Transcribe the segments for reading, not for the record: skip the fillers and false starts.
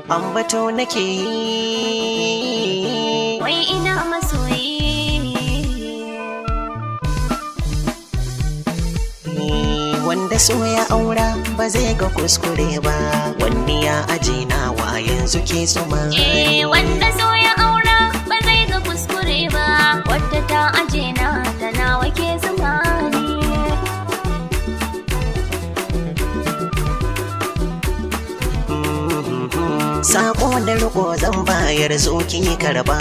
ambato nake yi. Wai ina masoyi. Wanda so ya aura ba zai ga kuskure ba, wani ya aje nawa yanzu ke zuma. Wanda so ya aura ba zai ga kuskure ba, wadda ta aje na ta nawa ke zuma ne. Sako da riko zan bayar zo ki karba,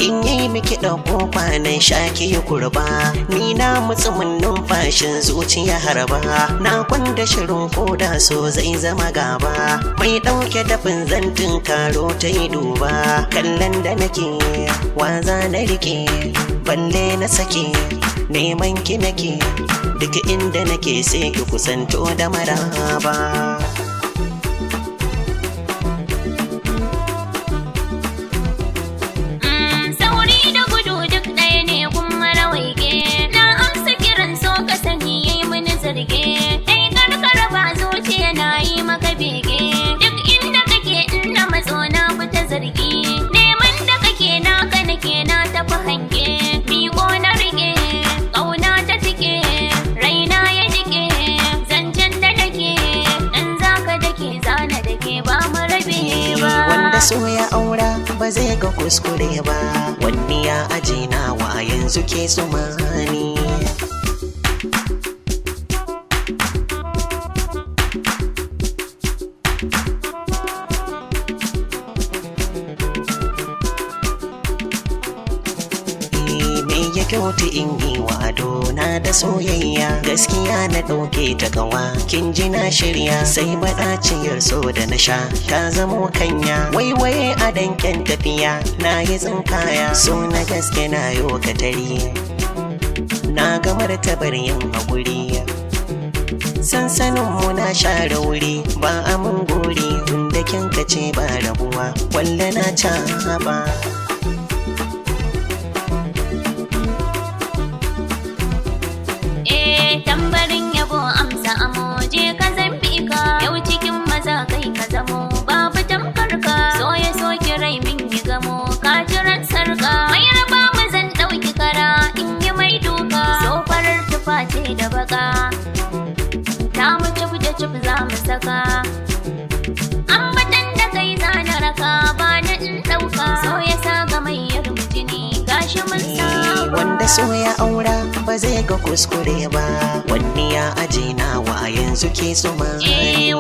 in yi miki ɗauko kwanan shaki kurba, ni na mutsumin numfashin zuciya harba, na kwanda shirin koda so zai zama gaba, mai ɗauke dafin zantin karo ta yi duba, kallon da nake waza na rike balle na sake, neman ki nake duk inda nake sai ki kusanto da maraba. So ya aura ba zai ga kuskure ba, wani ya aje nawa yanzu ke tsumani. Ya kyauta in yi wa adona da soyayya, gaskiya na ɗauke ta gawa kin ji na shirya, sai maɗaciyar so da na sha ta zamo kanya, waiwaye a danken tafiya na yi tsinkaya, so na gaske na yo katari na ga martabar yin haƙuri, sansaninmu na share wuri ba a mun gori, tun da kin kace ba rabuwa walla na ca ba. Tambarin yabo amsa amo je ka zambi ka, yau cikin maza kai ka zamo babu tamkar ka, so ya soki rai min yi gamo ka jiran sarka, mai raba mu zan ɗauki kara in yi mai duka, so farar tufa ce da baka ta mu cif da cif za mu saka, ambatan da kai za na raka ba na in ɗauka, so ya sa ga mai yarmu jini gashi mun saba. Wanda so ya aura ba zai ga kuskure ba, wani ya aje nawa yanzu ke tsumani.